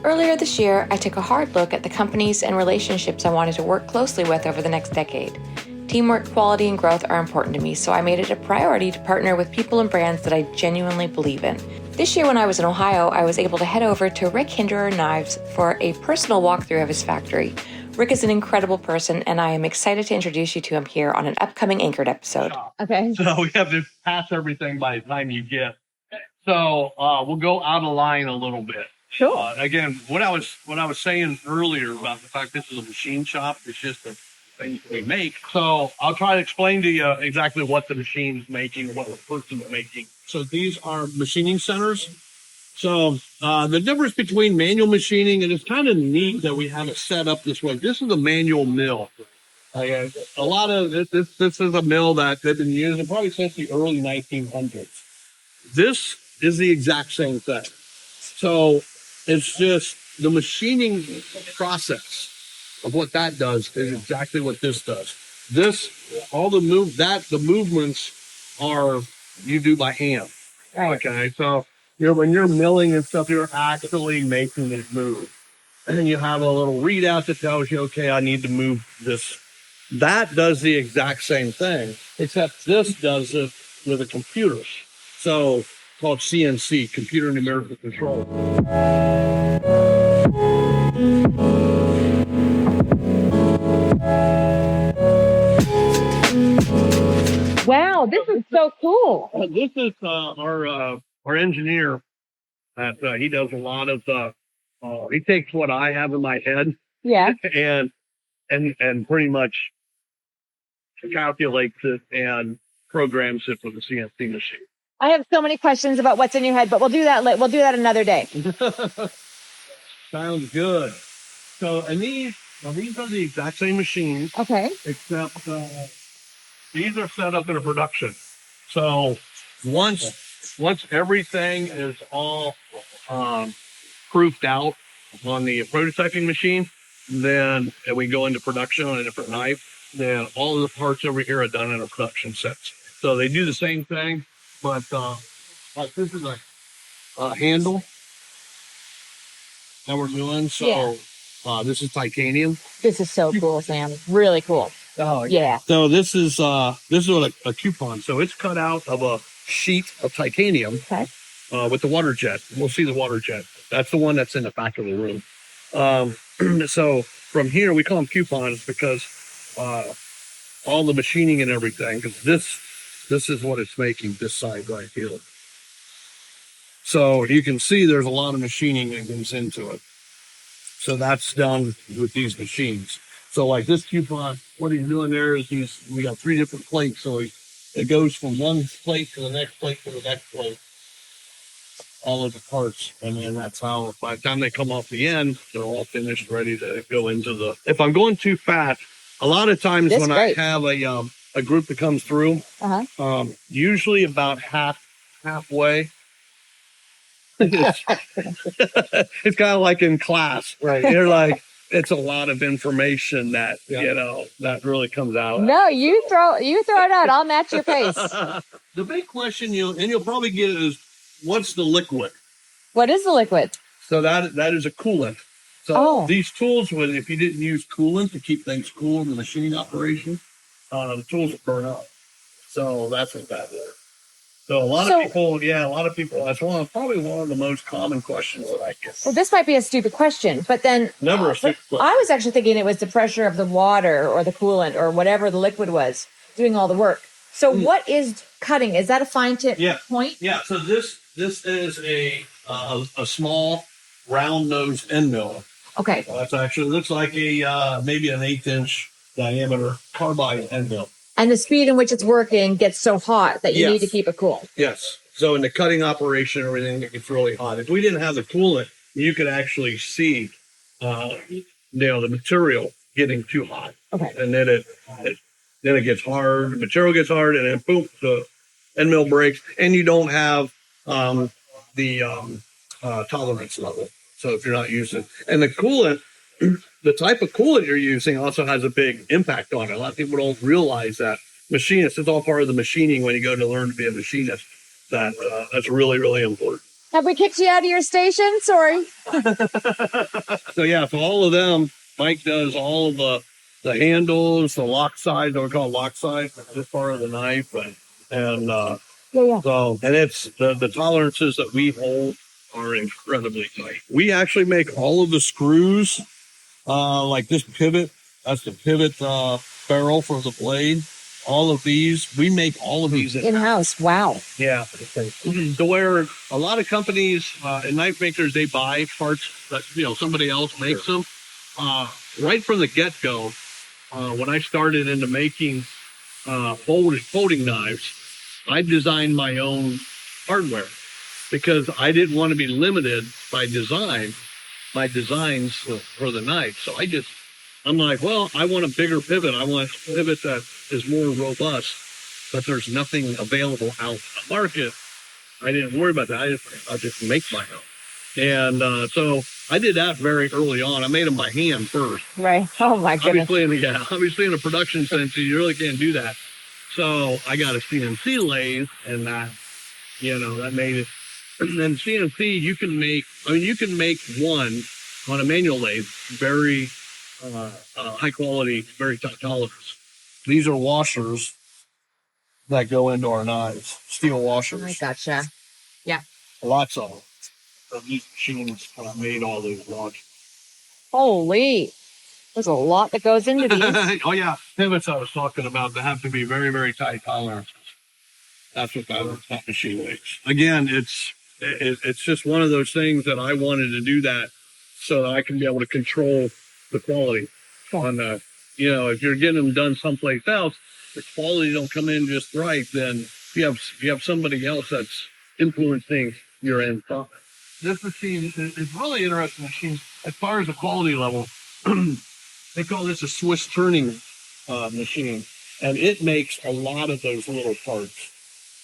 Earlier this year, I took a hard look at the companies and relationships I wanted to work closely with over the next decade. Teamwork, quality, and growth are important to me, so I made it a priority to partner with people and brands that I genuinely believe in. This year when I was in Ohio, I was able to head over to Rick Hinderer Knives for a personal walkthrough of his factory. Rick is an incredible person, and I am excited to introduce you to him here on an upcoming Anchored episode. Okay. So we have to pass everything by the time you get. So we'll go out of line a little bit. Sure. Again, what I was saying earlier about the fact this is a machine shop, it's just a thing we make. So I'll try to explain to you exactly what the machine's making, what the person's making. So these are machining centers. So the difference between manual machining, and it's kind of neat that we have it set up this way. This is a manual mill. A lot of this is a mill that they've been using probably since the early 1900s. This is the exact same thing. So it's just the machining process of what that does is exactly what this does. The movements are you do by hand. Right. Okay, so when you're milling and stuff, you're actually making it move. And then you have a little readout that tells you, okay, I need to move this. That does the exact same thing, except this does it with a computer. So called CNC, computer numerical control. Wow, this is so cool. This is our engineer that he does a lot of he takes what I have in my head Yeah. and pretty much calculates it and programs it for the CNC machine. I have so many questions about what's in your head, but we'll do that. We'll do that another day. Sounds good. So, and these are the exact same machines, Okay. except these are set up in a production. So once everything is all proofed out on the prototyping machine, then we go into production on a different knife. Then all of the parts over here are done in a production set. So they do the same thing, but like this is a handle that we're doing. So this is titanium. This is so cool, Sam. Really cool. Oh Yeah. So this is what a coupon. So it's cut out of a sheet of titanium. Okay. With the water jet. We'll see the water jet. That's the one that's in the back of the room. So from here, we call them coupons because all the machining and everything, because this is what it's making, this side right here. So you can see there's a lot of machining that goes into it. So that's done with these machines. So like this coupon, what he's doing there is we got 3 different plates. So it goes from one plate to the next plate to the next plate. All of the parts, and then that's how by the time they come off the end, they're all finished, ready to go into the. If I'm going too fast, a lot of times That's when great. I have a group that comes through, usually about halfway, it's kind of like in class, right? You're like, it's a lot of information that that really comes out. No, you throw it out. I'll match your pace. The big question you'll probably get is, what's the liquid? What is the liquid? So that is a coolant. So these tools, if you didn't use coolant to keep things cool in the machining operation, the tools would burn up. So that's what that is. So a lot of people, that's probably one of the most common questions that I get. Well, this might be a stupid question, but then Never a stupid question. I was actually thinking it was the pressure of the water or the coolant or whatever the liquid was doing all the work. So what is cutting? Is that a fine tip point? Yeah. So this is a small round nosed end mill. Okay. That's actually looks like a maybe an 1/8 diameter carbide end mill. And the speed in which it's working gets so hot that you need to keep it cool. Yes. So in the cutting operation, everything gets really hot. If we didn't have the coolant, you could actually see the material getting too hot. Okay. And then it gets hard. The material gets hard, and then boom, the end mill breaks, and you don't have the tolerance level. So if you're not using, and the coolant, the type of coolant you're using also has a big impact on it. A lot of people don't realize that. Machinists, it's all part of the machining when you go to learn to be a machinist. That's really, really important. Have we kicked you out of your station? Sorry. So yeah, for all of them, Mike does all of the handles, the lock side, what we call lock side, this part of the knife, and Yeah. so and it's the tolerances that we hold are incredibly tight. We actually make all of the screws, like this pivot. That's the pivot barrel for the blade. All of these, we make all of these In-house. Wow. yeah. To where a lot of companies and knife makers, they buy parts that, somebody else makes them. Right from the get-go, when I started into making folding knives, I designed my own hardware because I didn't want to be limited by my designs for the knife. So I'm like, well, I want a bigger pivot. I want a pivot that is more robust, but there's nothing available out in the market. I didn't worry about that. I just make my own. And so I did that very early on. I made them by hand first. Right. Oh my goodness. Obviously in a production sense, you really can't do that. So I got a CNC lathe, and that made it. And then CNC, you can make one on a manual lathe, very high quality, very tight tolerance. These are washers that go into our knives, steel washers. I gotcha. Yeah. Lots of them. So these machines made all those washers. Holy. There's a lot that goes into these. Oh yeah, pivots I was talking about, they have to be very, very tight tolerances. That's what that machine makes. Again, it's just one of those things that I wanted to do that so that I can be able to control the quality on the, if you're getting them done someplace else, the quality don't come in just right, then you have somebody else that's influencing your end product. This machine is really interesting machine as far as the quality level. They call this a Swiss turning machine, and it makes a lot of those little parts.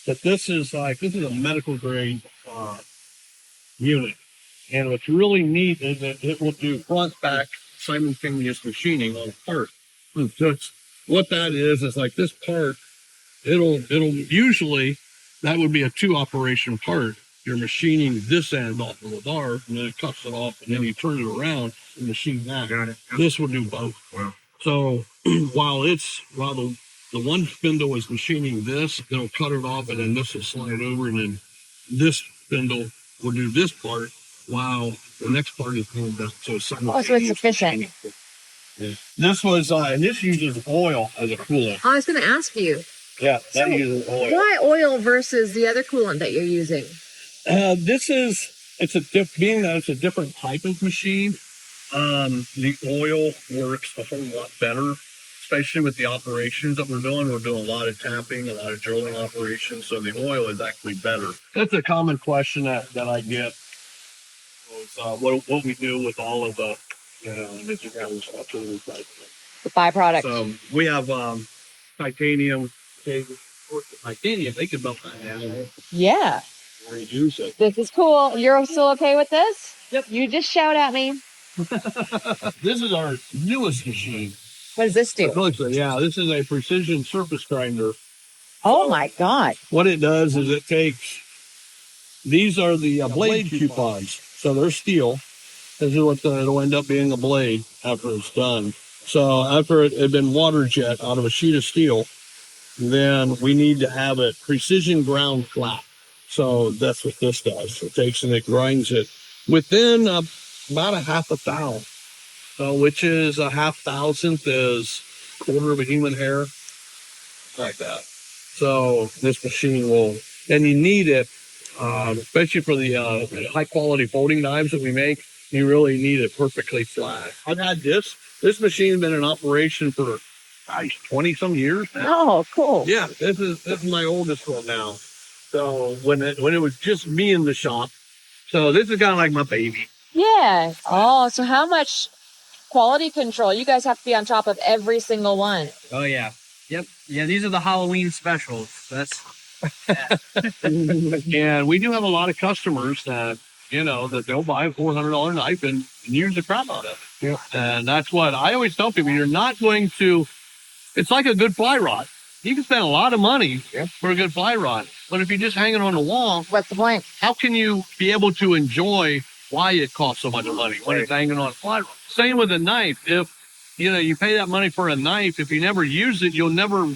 But this is a medical grade unit, and what's really neat is that it will do front back simultaneous machining on a part. So what that is like this part. It'll usually that would be a 2 operation part. You're machining this end off of the bar, and then it cuts it off, and then you turn it around and machine that. Got it. This would do both. Wow. So while the one spindle is machining this, it'll cut it off, and then this will slide over, and then this spindle will do this part while the next part is doing that. So so it's efficient. Yeah. This was, and this uses oil as a coolant. I was going to ask you. Yeah, that uses oil. Why oil versus the other coolant that you're using? Being that it's a different type of machine, the oil works a whole lot better, especially with the operations that we're doing. We're doing a lot of tapping, a lot of drilling operations, so the oil is actually better. That's a common question that I get. What we do with all of the, the byproduct. So we have titanium. Titanium, they can melt that. Yeah. Reduce it. This is cool. You're still okay with this? Yep. You just shout at me. This is our newest machine. What does this do? Yeah, this is a precision surface grinder. Oh my God. What it does is it takes, these are the blade coupons. So they're steel. This is what it'll end up being a blade after it's done. So after it had been water jet out of a sheet of steel, then we need to have it precision ground flat. So that's what this does. It takes and it grinds it within about a half a thou. So which is a half thousandth is a quarter of a human hair, like that. So this machine will, and you need it, especially for the high quality folding knives that we make. You really need it perfectly flat. I've had this machine's been in operation for 20 some years now. Oh, cool. Yeah, this is my oldest one now. So when it was just me in the shop, so this is kind of like my baby. Yeah. Oh, so how much quality control? You guys have to be on top of every single one. Oh yeah. Yep. Yeah, these are the Halloween specials. And we do have a lot of customers that that they'll buy a $400 knife and use the crap out of it. Yeah. And that's what I always tell people. You're not going to. It's like a good fly rod. You can spend a lot of money for a good fly rod. But if you just hang it on the wall, What's the point? how can you be able to enjoy why it costs so much money when it's hanging on a slide? Same with a knife. If you pay that money for a knife, if you never use it, you'll never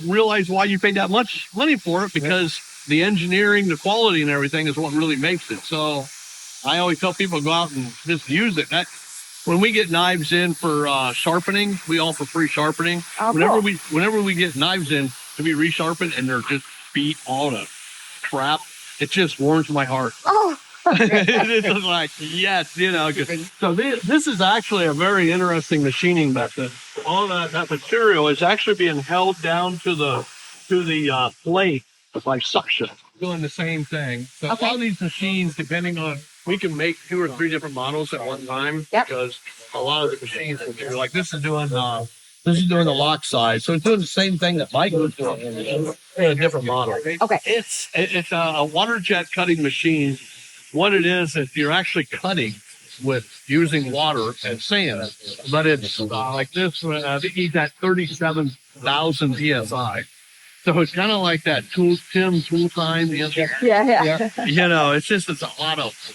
realize why you paid that much money for it, because the engineering, the quality and everything is what really makes it. So I always tell people go out and just use it. When we get knives in for sharpening, we offer free sharpening. Oh, Whenever we get knives in to be resharpened and they're just beat all the crap, it just warms my heart. Oh. It's just like, yes, So this is actually a very interesting machining method. All that material is actually being held down to the plate by suction. Doing the same thing. So all these machines, depending on, we can make 2 or 3 different models at one time. Yep. Because a lot of the machines will do, like this is doing the lock side. So it's doing the same thing that Mike was doing in a different model. Okay. It's a water jet cutting machine. What it is you're actually cutting with using water and sand, but it's like this. I think he's at 37,000 psi. So it's kind of like that tool time. Yeah. It's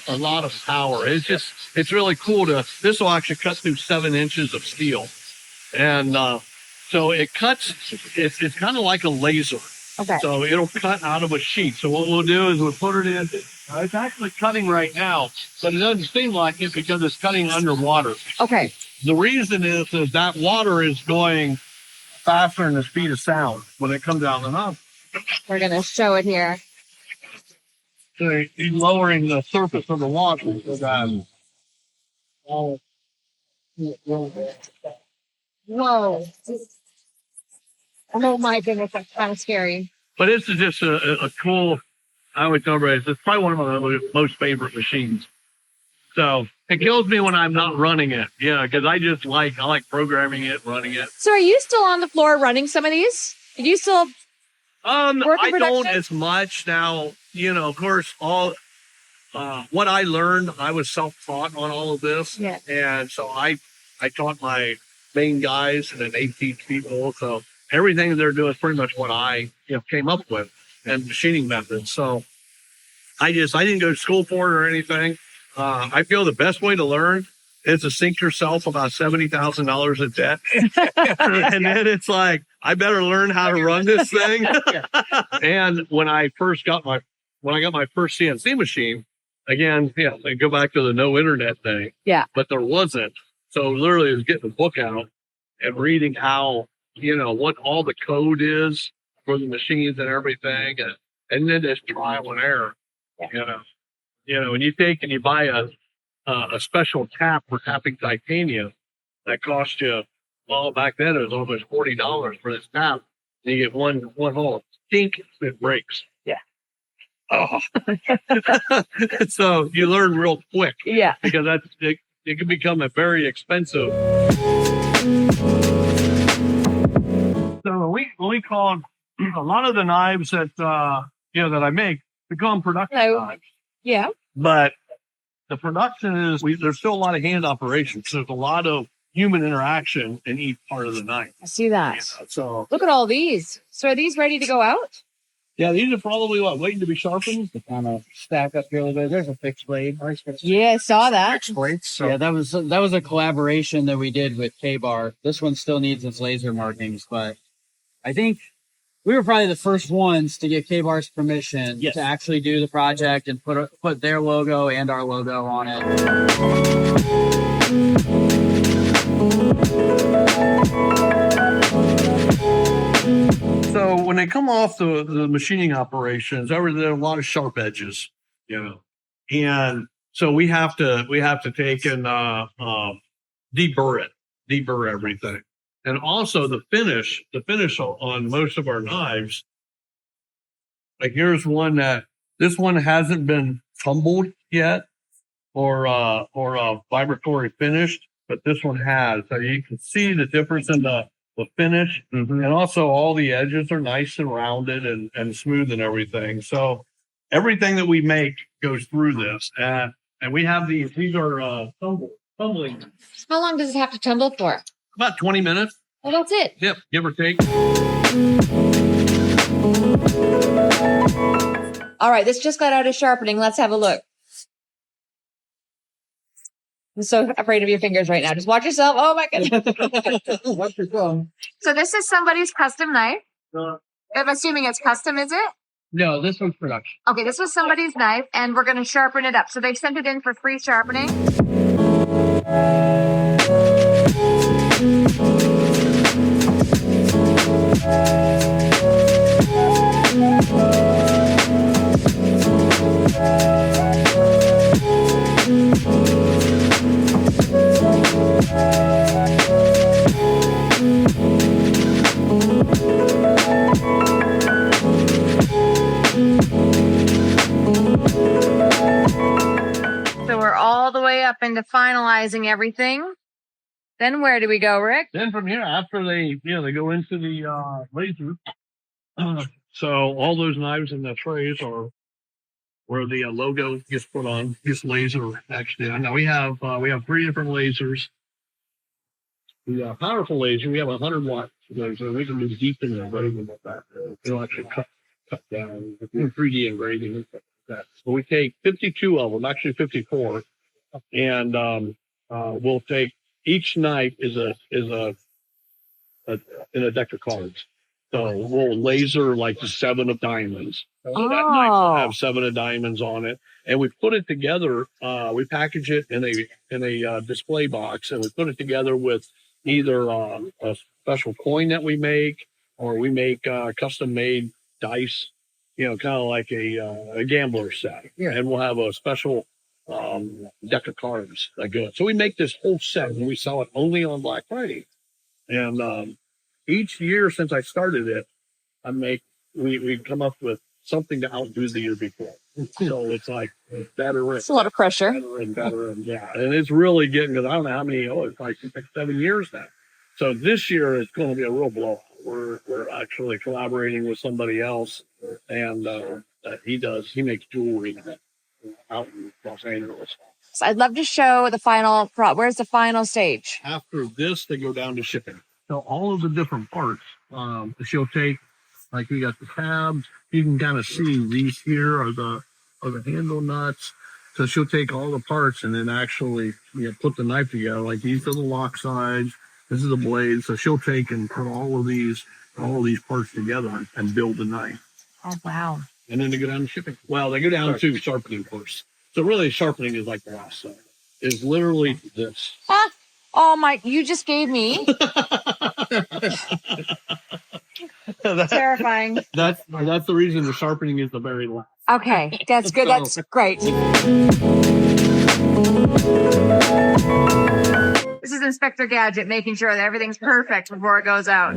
a lot of power. It's really cool this will actually cut through 7 inches of steel. And, so it cuts, it's kind of like a laser. Okay. So it'll cut out of a sheet. So what we'll do is we'll put it in. It's actually cutting right now, but it doesn't seem like it because it's cutting underwater. Okay. The reason is that water is going faster than the speed of sound when it comes out of the knob. We're going to show it here. So you're lowering the surface of the water. So that, Whoa. Oh my goodness, that's kind of scary. but this is just a cool, I always tell everybody, it's probably one of my most favorite machines. So it kills me when I'm not running it. Yeah, because I like programming it, running it. So are you still on the floor running some of these? Do you still work in I don't production? as much now. Of course, all what I learned, I was self-taught on all of this. Yeah. And so I taught my main guys and then 18 people. So everything they're doing is pretty much what I came up with and machining methods. So I didn't go to school for it or anything. I feel the best way to learn is to sink yourself about $70,000 in debt. And then it's like, I better learn how to run this thing. And when I got my first CNC machine, again, they go back to the no internet thing. Yeah. But there wasn't. So literally I was getting the book out and reading how, what all the code is for the machines and everything. And then there's trial and error, and you take and you buy a special tap for tapping titanium that cost you, well, back then it was almost $40 for this tap. And you get one hole, tink, it breaks. Yeah. Oh. So you learn real quick. Yeah. Because it can become a very expensive. So we call a lot of the knives that that I make, we call them production knives. Yeah. But the production is there's still a lot of hand operations. There's a lot of human interaction in each part of the knife. I see that. So Look at all these. So are these ready to go out? yeah, these are probably waiting to be sharpened. To kind of stack up here a little bit. There's a fixed blade. Yeah, I saw that. Fixed blades. So. Yeah, that was a collaboration that we did with K-Bar. This one still needs its laser markings, but I think we were probably the first ones to get K-Bar's permission to actually do the project and put their logo and our logo on it. So when they come off the machining operations, there are a lot of sharp edges, and so we have to take and deburr everything, and also the finish on most of our knives. Like here's this one hasn't been tumbled yet or vibratory finished, but this one has. So you can see the difference in the finish, and also all the edges are nice and rounded and smooth and everything. So everything that we make goes through this, and we have these are tumbling. How long does it have to tumble for? About 20 minutes. Well, that's it. Yep, give or take. All right, this just got out of sharpening. Let's have a look. I'm so afraid of your fingers right now. Just watch yourself. Oh my goodness. Watch your phone. So this is somebody's custom knife. I'm assuming it's custom, is it? No, this one's production. Okay, this was somebody's knife, and we're going to sharpen it up. So they sent it in for free sharpening. So we're all the way up into finalizing everything. Then where do we go, Rick? Then from here, after they go into the laser. So all those knives in the trays are where the logo gets put on. This laser actually. Now we have 3 different lasers. The powerful laser, we have 100-watt laser. We can move deep in the engraving with that. It'll actually cut down 3D engraving and stuff like that. So we take 52 of them, actually 54, and we'll take each knife is in a deck of cards. So we'll laser like 7 of diamonds. So that knife will have 7 of diamonds on it, and we put it together. We package it in a display box, and we put it together with either a special coin that we make, or we make custom made dice. Kind of like a gambler set. Yeah. And we'll have a special deck of cards that go. So we make this whole set, and we sell it only on Black Friday. And each year since I started it, we come up with something to outdo the year before. So it's like better. It's a lot of pressure. Better, yeah. And it's really getting, because I don't know how many. It's like 7 years now. So this year it's going to be a real blowout. We're actually collaborating with somebody else, and he makes jewelry out in Los Angeles. So I'd love to show the final where's the final stage? After this, they go down to shipping. So all of the different parts, she'll take, like we got the tabs. You can kind of see these here are the handle nuts. So she'll take all the parts and then actually put the knife together. Like these are the lock sides. This is the blade. So she'll take and put all of these parts together and build the knife. Oh, wow. And then they go down to shipping. Well, they go down to sharpening first. So really sharpening is like the last side. It's literally this. Ah, oh my, you just gave me. Terrifying. That's the reason the sharpening is the very last. Okay, that's good. That's great. This is Inspector Gadget making sure that everything's perfect before it goes out.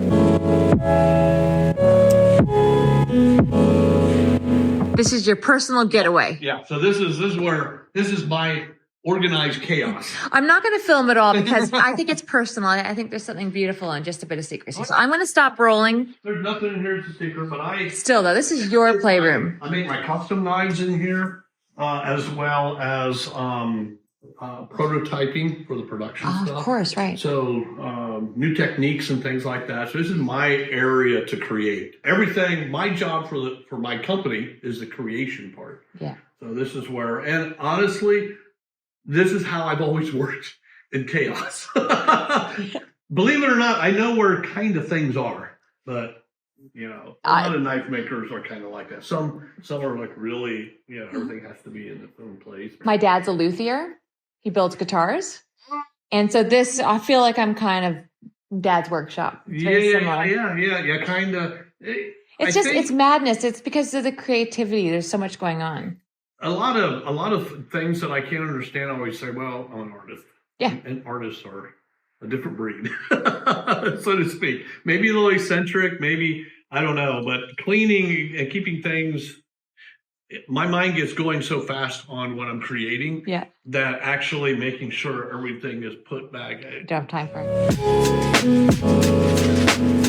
This is your personal getaway. Yeah. So this is my organized chaos. I'm not going to film it all because I think it's personal. I think there's something beautiful and just a bit of secrecy. So I'm going to stop rolling. There's nothing in here that's a secret, but Still though, this is your playroom. I make my custom knives in here, as well as prototyping for the production stuff. Of course, right. So new techniques and things like that. So this is my area to create. Everything, my job for my company is the creation part. Yeah. So this is where, and honestly, this is how I've always worked in chaos. Believe it or not, I know where kind of things are, but a lot of knife makers are kind of like that. Some are like really, everything has to be in its own place. My dad's a luthier. He builds guitars. And so this, I feel like I'm kind of dad's workshop. It's yeah, kind of. It's madness. It's because of the creativity. There's so much going on. A lot of things that I can't understand, I always say, well, I'm an artist. Yeah. And artists are a different breed, so to speak. Maybe a little eccentric, maybe, I don't know, but cleaning and keeping things, my mind gets going so fast on what I'm creating that actually making sure everything is put back. Don't have time for it.